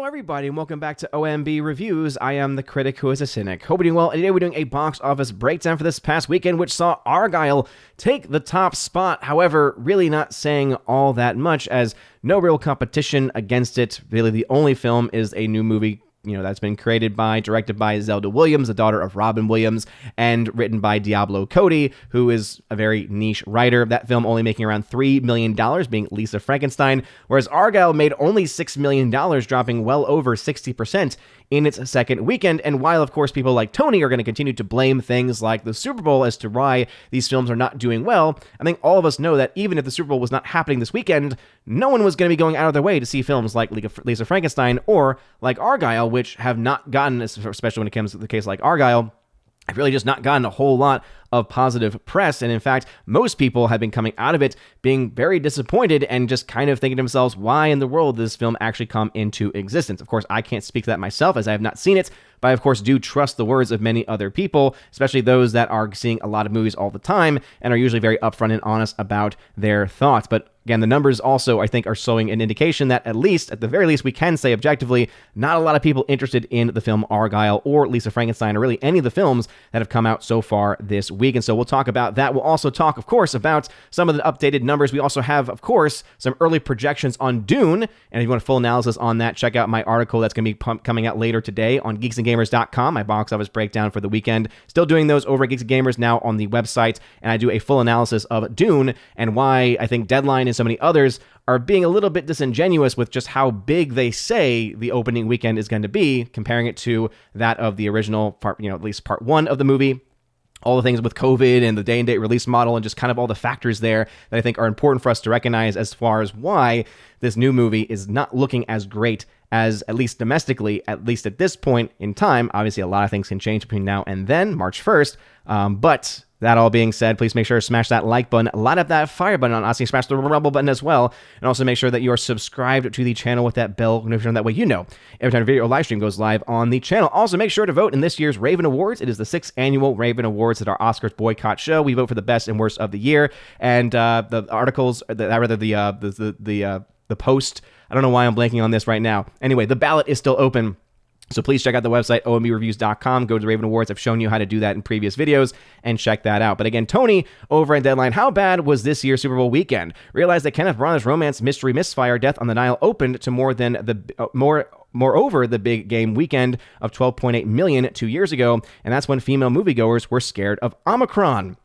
everybody, and welcome back to OMB Reviews. I am the critic who is a cynic. Hope you're doing well, and today we're doing a box office breakdown for this past weekend, which saw Argyle take the top spot. However, really not saying all that much, as no real competition against it. Really, the only film is a new movie that's been directed by Zelda Williams, the daughter of Robin Williams, and written by Diablo Cody, who is a very niche writer. That film only making around $3 million, being Lisa Frankenstein, whereas Argyle made only $6 million, dropping well over 60% in its second weekend. And while, of course, people like Tony are going to continue to blame things like the Super Bowl as to why these films are not doing well, I think all of us know that even if the Super Bowl was not happening this weekend, no one was going to be going out of their way to see films like Lisa Frankenstein or like Argyle, which have not gotten, especially when it comes to the case like Argyle, I've really just not gotten a whole lot of positive press. And in fact, most people have been coming out of it being very disappointed and just kind of thinking to themselves, why in the world did this film actually come into existence? Of course, I can't speak to that myself as I have not seen it, but I, of course, do trust the words of many other people, especially those that are seeing a lot of movies all the time and are usually very upfront and honest about their thoughts. But again, the numbers also, I think, are showing an indication that at the very least, we can say objectively, not a lot of people interested in the film Argyle or Lisa Frankenstein or really any of the films that have come out so far this week. And so we'll talk about that. We'll also talk, of course, about some of the updated numbers. We also have, of course, some early projections on Dune. And if you want a full analysis on that, check out my article that's going to be coming out later today on geeksandgamers.com, my box office breakdown for the weekend. Still doing those over at Geeks and Gamers now on the website. And I do a full analysis of Dune and why I think Deadline and so many others are being a little bit disingenuous with just how big they say the opening weekend is going to be, comparing it to that of the original part, at least part one of the movie. All the things with COVID and the day-and-date release model and just kind of all the factors there that I think are important for us to recognize as far as why this new movie is not looking as great as, at least domestically, at least at this point in time. Obviously, a lot of things can change between now and then, March 1st, but that all being said, please make sure to smash that like button, light up that fire button on Austin, smash the rebel button as well, and also make sure that you are subscribed to the channel with that bell notification. That way every time a video or live stream goes live on the channel. Also, make sure to vote in this year's Raven Awards. It is the 6th annual Raven Awards at our Oscars boycott show. We vote for the best and worst of the year, and the articles, the post, I don't know why I'm blanking on this right now. Anyway, the ballot is still open. So please check out the website, ombReviews.com. Go to the Raven Awards. I've shown you how to do that in previous videos and check that out. But again, Tony over at Deadline, how bad was this year's Super Bowl weekend? Realize that Kenneth Branagh's romance mystery misfire Death on the Nile opened to moreover the big game weekend of $12.8 million 2 years ago. And that's when female moviegoers were scared of Omicron.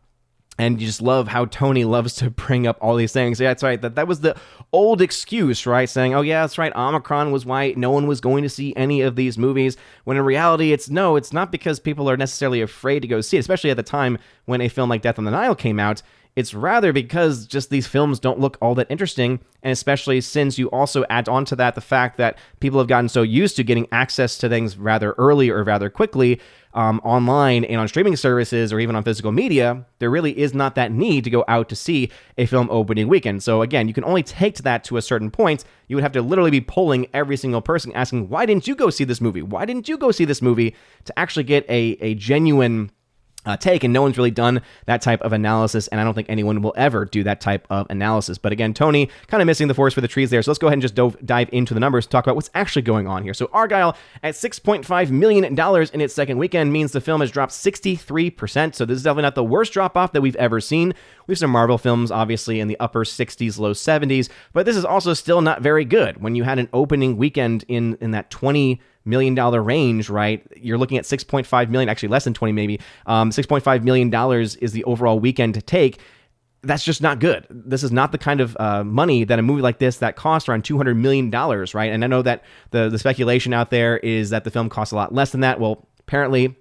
And you just love how Tony loves to bring up all these things. Yeah, that's right. That was the old excuse, right? Saying, oh, yeah, that's right. Omicron was why no one was going to see any of these movies. When in reality, it's not because people are necessarily afraid to go see it, especially at the time when a film like Death on the Nile came out. It's rather because just these films don't look all that interesting, and especially since you also add on to that the fact that people have gotten so used to getting access to things rather early or rather quickly online and on streaming services or even on physical media, there really is not that need to go out to see a film opening weekend. So again, you can only take that to a certain point. You would have to literally be polling every single person asking, why didn't you go see this movie? Why didn't you go see this movie? To actually get a genuine take, and no one's really done that type of analysis, and I don't think anyone will ever do that type of analysis. But again, Tony kind of missing the forest for the trees there, so let's go ahead and just dive into the numbers to talk about what's actually going on here. So Argyle at $6.5 million in its second weekend means the film has dropped 63%, so this is definitely not the worst drop-off that we've ever seen. We have some Marvel films, obviously, in the upper 60s, low 70s, but this is also still not very good. When you had an opening weekend in that $20 million range, right? You're looking at 6.5 million, actually less than 20 maybe. $6.5 million is the overall weekend to take. That's just not good. This is not the kind of money that a movie like this that costs around $200 million, right? And I know that the speculation out there is that the film costs a lot less than that. Well, apparently,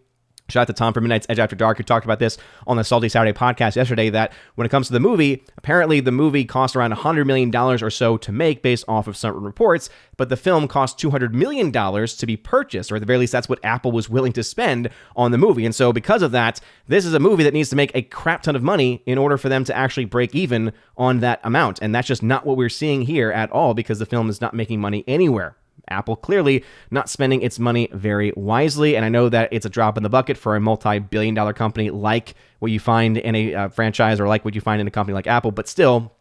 shout out to Tom from Midnight's Edge After Dark, who talked about this on the Salty Saturday podcast yesterday, that when it comes to the movie, apparently the movie cost around $100 million or so to make based off of certain reports, but the film cost $200 million to be purchased, or at the very least, that's what Apple was willing to spend on the movie. And so because of that, this is a movie that needs to make a crap ton of money in order for them to actually break even on that amount. And that's just not what we're seeing here at all, because the film is not making money anywhere. Apple clearly not spending its money very wisely, and I know that it's a drop in the bucket for a multi-billion-dollar company like what you find in a franchise or like what you find in a company like Apple, but still,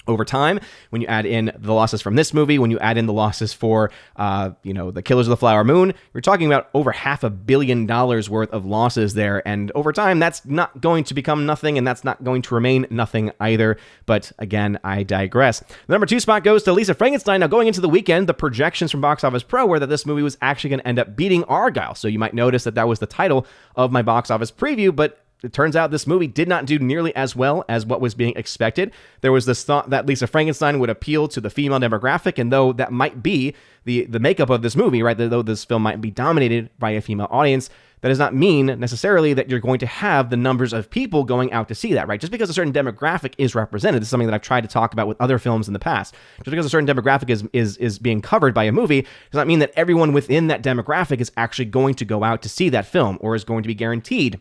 Over time, when you add in the losses from this movie, when you add in the losses for, the Killers of the Flower Moon, you're talking about over $500 million worth of losses there. And over time, that's not going to become nothing, and that's not going to remain nothing either. But again, I digress. The number 2 spot goes to Lisa Frankenstein. Now, going into the weekend, the projections from Box Office Pro were that this movie was actually going to end up beating Argyle. So you might notice that that was the title of my box office preview, but it turns out this movie did not do nearly as well as what was being expected. There was this thought that Lisa Frankenstein would appeal to the female demographic, and though that might be the makeup of this movie, right, though this film might be dominated by a female audience, that does not mean necessarily that you're going to have the numbers of people going out to see that, right? Just because a certain demographic is represented, this is something that I've tried to talk about with other films in the past. Just because a certain demographic is being covered by a movie does not mean that everyone within that demographic is actually going to go out to see that film or is going to be guaranteed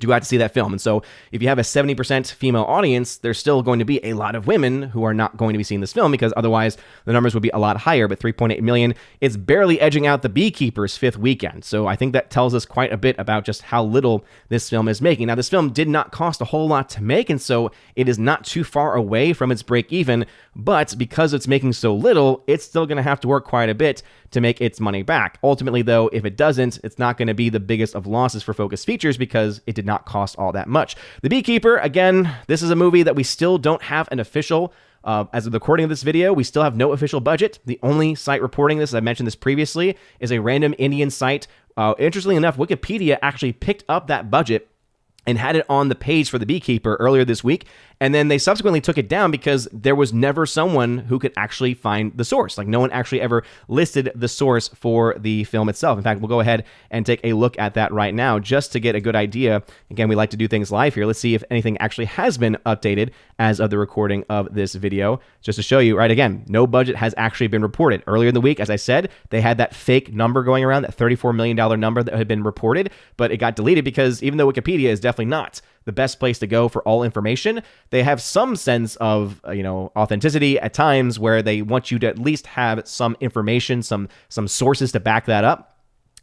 to go out to see that film. And so if you have a 70% female audience, there's still going to be a lot of women who are not going to be seeing this film, because otherwise the numbers would be a lot higher. But 3.8 million, it's barely edging out The Beekeeper's 5th weekend. So I think that tells us quite a bit about just how little this film is making. Now, this film did not cost a whole lot to make, and so it is not too far away from its break even, but because it's making so little, it's still going to have to work quite a bit to make its money back. Ultimately, though, if it doesn't, it's not going to be the biggest of losses for Focus Features because it did not cost all that much. The Beekeeper, again, this is a movie that we still don't have an official, as of the recording of this video, we still have no official budget. The only site reporting this, I mentioned this previously, is a random Indian site. Interestingly enough, Wikipedia actually picked up that budget and had it on the page for The Beekeeper earlier this week, and then they subsequently took it down because there was never someone who could actually find the source. Like, no one actually ever listed the source for the film itself. In fact, we'll go ahead and take a look at that right now just to get a good idea. Again, we like to do things live here. Let's see if anything actually has been updated as of the recording of this video, just to show you, right, again, no budget has actually been reported. Earlier in the week, as I said, they had that fake number going around, that $34 million number that had been reported, but it got deleted because even though Wikipedia is definitely not the best place to go for all information, they have some sense of, authenticity at times where they want you to at least have some information, some sources to back that up.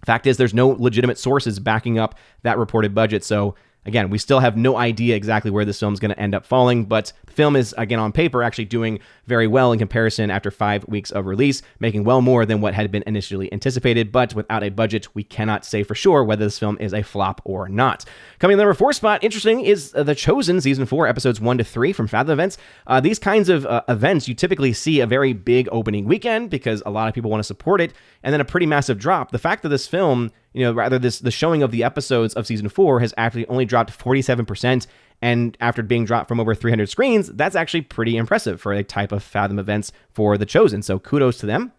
Fact is, there's no legitimate sources backing up that reported budget. So again, we still have no idea exactly where this film is going to end up falling, but the film is, again, on paper, actually doing very well in comparison after 5 weeks of release, making well more than what had been initially anticipated. But without a budget, we cannot say for sure whether this film is a flop or not. Coming in the number 4 spot, interesting, is The Chosen, Season 4, Episodes 1 to 3 from Fathom Events. These kinds of events, you typically see a very big opening weekend because a lot of people want to support it, and then a pretty massive drop. The fact that this film, the showing of the episodes of Season 4 has actually only dropped 47%, and after being dropped from over 300 screens, that's actually pretty impressive for a type of Fathom Events for The Chosen. So kudos to them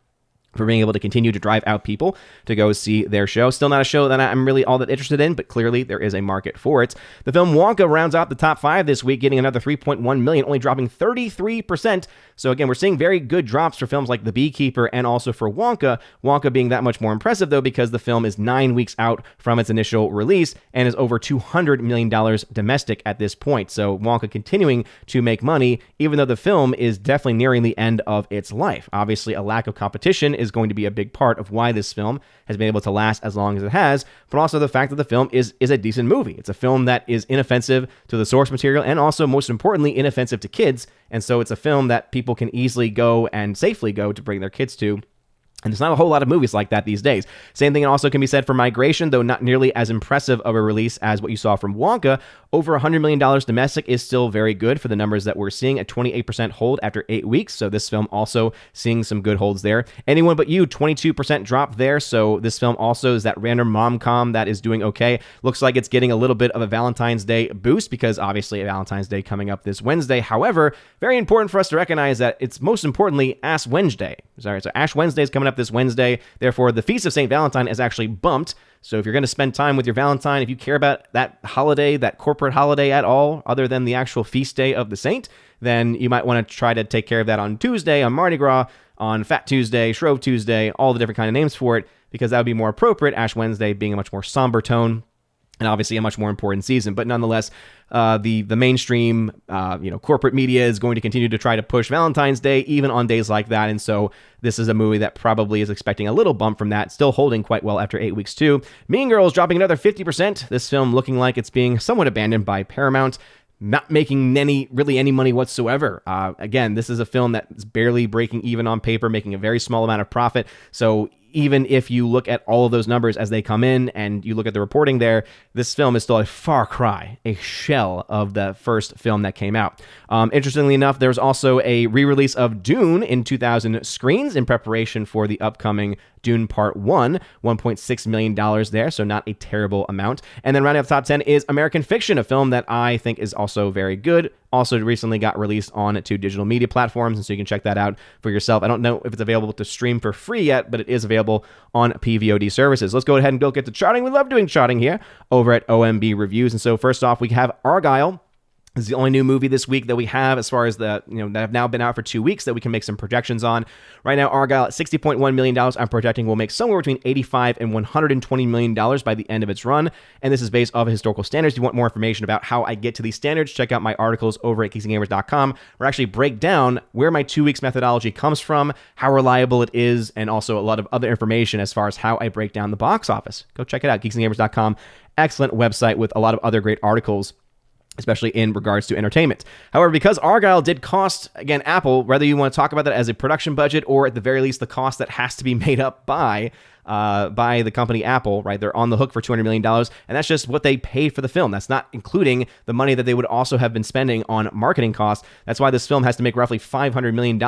for being able to continue to drive out people to go see their show. Still not a show that I'm really all that interested in, but clearly there is a market for it. The film Wonka rounds out the top 5 this week, getting another 3.1 million, only dropping 33%. So again, we're seeing very good drops for films like The Beekeeper and also for Wonka. Wonka being that much more impressive, though, because the film is 9 weeks out from its initial release and is over $200 million domestic at this point. So Wonka continuing to make money, even though the film is definitely nearing the end of its life. Obviously, a lack of competition is going to be a big part of why this film has been able to last as long as it has, but also the fact that the film is a decent movie. It's a film that is inoffensive to the source material and also, most importantly, inoffensive to kids, and so it's a film that people can easily go and safely go to bring their kids to. And there's not a whole lot of movies like that these days. Same thing also can be said for Migration, though not nearly as impressive of a release as what you saw from Wonka. Over $100 million domestic is still very good for the numbers that we're seeing, a 28% hold after 8 weeks. So this film also seeing some good holds there. Anyone But You, 22% drop there. So this film also is that random rom-com that is doing okay. Looks like it's getting a little bit of a Valentine's Day boost because obviously Valentine's Day coming up this Wednesday. However, very important for us to recognize that it's most importantly Ash Wednesday. So Ash Wednesday is coming up this Wednesday. Therefore, the Feast of St. Valentine is actually bumped. So if you're going to spend time with your Valentine, if you care about that holiday, that corporate holiday at all, other than the actual feast day of the saint, then you might want to try to take care of that on Tuesday, on Mardi Gras, on Fat Tuesday, Shrove Tuesday, all the different kind of names for it, because that would be more appropriate, Ash Wednesday being a much more somber tone and obviously a much more important season. But nonetheless, the mainstream, corporate media is going to continue to try to push Valentine's Day even on days like that. And so this is a movie that probably is expecting a little bump from that, still holding quite well after 8 weeks too. Mean Girls dropping another 50%. This film looking like it's being somewhat abandoned by Paramount. not making any money whatsoever. Again, this is a film that's barely breaking even on paper, making a very small amount of profit. So even if you look at all of those numbers as they come in and you look at the reporting there, this film is still a far cry, a shell of the first film that came out. Interestingly enough, there's also a re-release of Dune in 2,000 screens in preparation for the upcoming Dune Part 1, $1.6 million there, so not a terrible amount. And then rounding up the top 10 is American Fiction, a film that I think is also very good. Also recently got released on two digital media platforms, and so you can check that out for yourself. I don't know if it's available to stream for free yet, but it is available on PVOD services. Let's go ahead and go get to charting. We love doing charting here over at OMB Reviews. And so first off, we have Argyle. This is the only new movie this week that we have as far as that have now been out for 2 weeks that we can make some projections on. Right now, Argyle at $60.1 million, I'm projecting will make somewhere between $85 and $120 million by the end of its run. And this is based off of historical standards. If you want more information about how I get to these standards, check out my articles over at geeksandgamers.com, where I actually break down where my 2 weeks methodology comes from, how reliable it is, and also a lot of other information as far as how I break down the box office. Go check it out, geeksandgamers.com. Excellent website with a lot of other great articles, especially in regards to entertainment. However, because Argyle did cost, again, Apple, whether you want to talk about that as a production budget or at the very least the cost that has to be made up by the company Apple, right? They're on the hook for $200 million, and that's just what they paid for the film. That's not including the money that they would also have been spending on marketing costs. That's why this film has to make roughly $500 million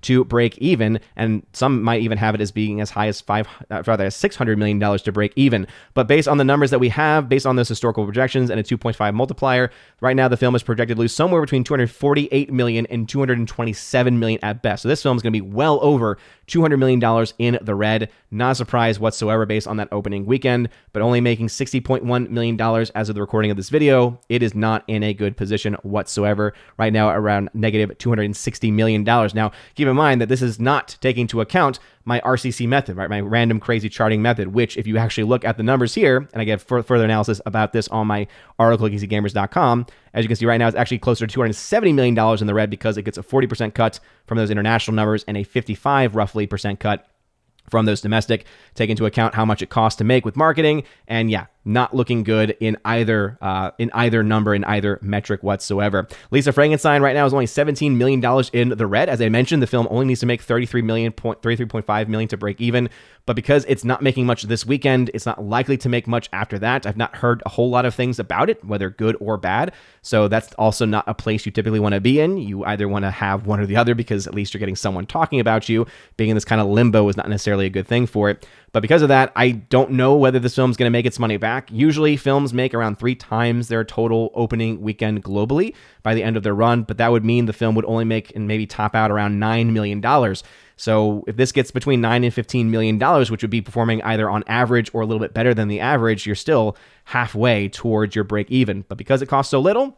to break even, and some might even have it as being as high as $600 million to break even. But based on the numbers that we have, based on those historical projections and a 2.5 multiplier, right now the film is projected to lose somewhere between $248 million and $227 million at best. So this film is going to be well over $200 million in the red. Not a surprise whatsoever based on that opening weekend, but only making $60.1 million as of the recording of this video. It is not in a good position whatsoever. Right now, around negative $260 million. Now, keep in mind that this is not taking into account my RCC method, right? My random crazy charting method, which if you actually look at the numbers here, and I get further analysis about this on my article at geeksandgamers.com, as you can see right now, it's actually closer to $270 million in the red because it gets a 40% cut from those international numbers and a 55 roughly percent cut from those domestic. Take into account how much it costs to make with marketing, and yeah, not looking good in either number, in either metric whatsoever. Lisa Frankenstein right now is only $17 million in the red. As I mentioned, the film only needs to make $33.5 million to break even, but because it's not making much this weekend, it's not likely to make much after that. I've not heard a whole lot of things about it, whether good or bad, so that's also not a place you typically want to be in. You either want to have one or the other because at least you're getting someone talking about you. Being in this kind of limbo is not necessarily a good thing for it. But because of that, I don't know whether this film's going to make its money back. Usually films make around 3 times their total opening weekend globally by the end of their run, but that would mean the film would only make and maybe top out around $9 million. So if this gets between $9 and $15 million, which would be performing either on average or a little bit better than the average, you're still halfway towards your break even. But because it costs so little,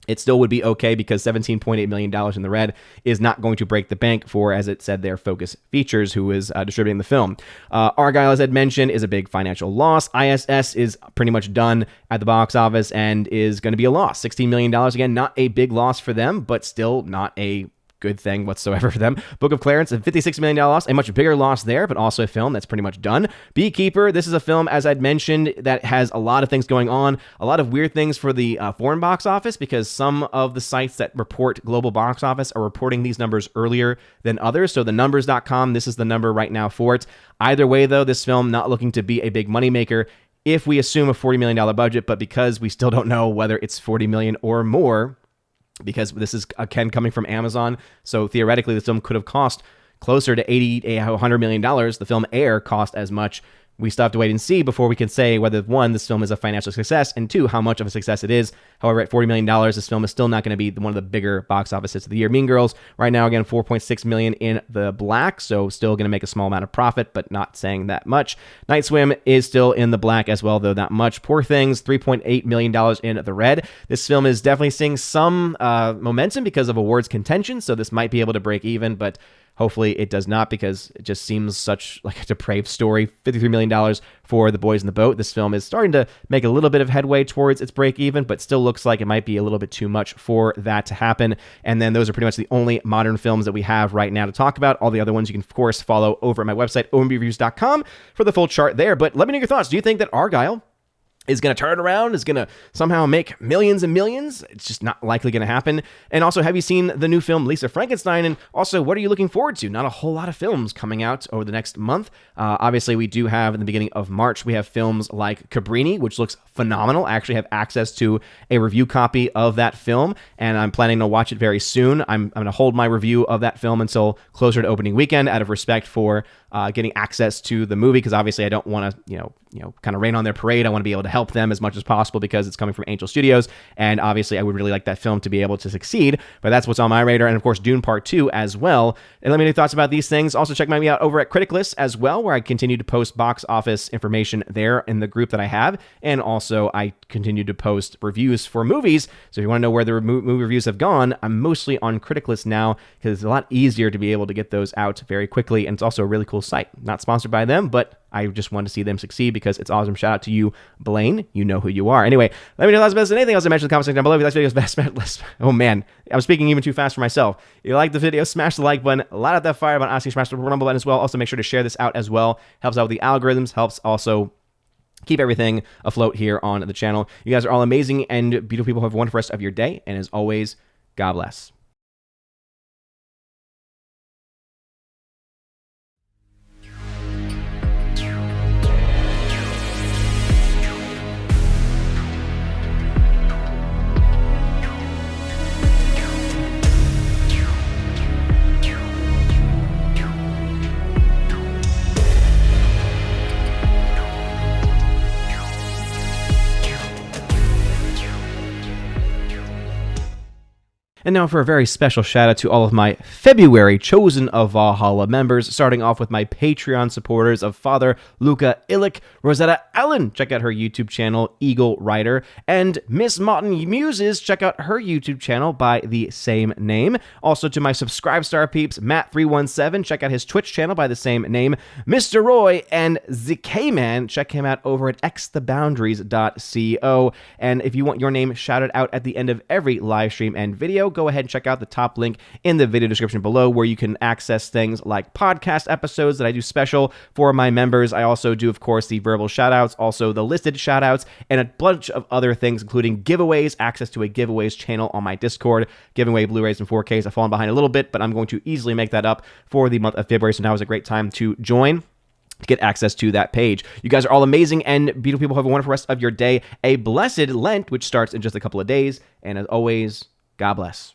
it still would be okay because $17.8 million in the red is not going to break the bank for, as it said there, Focus Features, who is distributing the film. Argyle, as I'd mentioned, is a big financial loss. ISS is pretty much done at the box office and is going to be a loss. $16 million, again, not a big loss for them, but still not a good thing whatsoever for them. Book of Clarence, a $56 million loss, a much bigger loss there, but also a film that's pretty much done. Beekeeper, this is a film, as I'd mentioned, that has a lot of things going on, a lot of weird things for the foreign box office, because some of the sites that report global box office are reporting these numbers earlier than others. So the numbers.com, this is the number right now for it. Either way, though, this film not looking to be a big moneymaker if we assume a $40 million budget, but because we still don't know whether it's $40 million or more, because this is, again, coming from Amazon. So theoretically, this film could have cost closer to $100 million. The film Air cost as much. We still have to wait and see before we can say whether, one, this film is a financial success, and two, how much of a success it is. However, at $40 million, this film is still not going to be one of the bigger box office hits of the year. Mean Girls, right now, again, $4.6 million in the black, so still going to make a small amount of profit, but not saying that much. Night Swim is still in the black as well, though not much. Poor Things, $3.8 million in the red. This film is definitely seeing some momentum because of awards contention, so this might be able to break even, but hopefully it does not, because it just seems such like a depraved story. $53 million for The Boys in the Boat. This film is starting to make a little bit of headway towards its break even, but still looks like it might be a little bit too much for that to happen. And then those are pretty much the only modern films that we have right now to talk about. All the other ones you can, of course, follow over at my website, ombreviews.com, for the full chart there. But let me know your thoughts. Do you think that Argyle is going to turn it around, is going to somehow make millions and millions. It's just not likely going to happen. And also, have you seen the new film Lisa Frankenstein? And also, what are you looking forward to? Not a whole lot of films coming out over the next month. Obviously, we do have in the beginning of March, we have films like Cabrini, which looks phenomenal. I actually have access to a review copy of that film, and I'm planning to watch it very soon. I'm going to hold my review of that film until closer to opening weekend out of respect for getting access to the movie, because obviously I don't want to, kind of rain on their parade. I want to be able to help them as much as possible because it's coming from Angel Studios, and obviously I would really like that film to be able to succeed, but that's what's on my radar. And of course, Dune Part 2 as well. And let me know your thoughts about these things. Also, check me out over at Critic List as well, where I continue to post box office information there in the group that I have, and also I continue to post reviews for movies. So if you want to know where the movie reviews have gone, I'm mostly on Critic List now because it's a lot easier to be able to get those out very quickly, and it's also a really cool site. Not sponsored by them, but I just want to see them succeed because it's awesome. Shout out to you, Blaine. You know who you are. Anyway, let me know lots of best anything else I mentioned in the comment section down below. If you like this video, oh man, I'm speaking even too fast for myself. If you like the video, smash the like button, light up that fire button, honestly, smash the rumble button as well. Also, make sure to share this out as well. Helps out with the algorithms, helps also keep everything afloat here on the channel. You guys are all amazing and beautiful people. Have a wonderful rest of your day. And as always, God bless. And now for a very special shout out to all of my February Chosen of Valhalla members, starting off with my Patreon supporters of Father Luca Illich, Rosetta Allen, check out her YouTube channel, Eagle Rider, and Miss Mountain Muses, check out her YouTube channel by the same name. Also to my Subscribestar peeps, Matt317, check out his Twitch channel by the same name, Mr. Roy, and ZK-Man, check him out over at xtheboundaries.co. And if you want your name shouted out at the end of every live stream and video, go ahead and check out the top link in the video description below, where you can access things like podcast episodes that I do special for my members. I also do, of course, the verbal shoutouts, also the listed shoutouts, and a bunch of other things, including giveaways, access to a giveaways channel on my Discord, giving away Blu-rays and 4Ks. I've fallen behind a little bit, but I'm going to easily make that up for the month of February, so now is a great time to join to get access to that page. You guys are all amazing and beautiful people. Have a wonderful rest of your day. A blessed Lent, which starts in just a couple of days. And as always, God bless.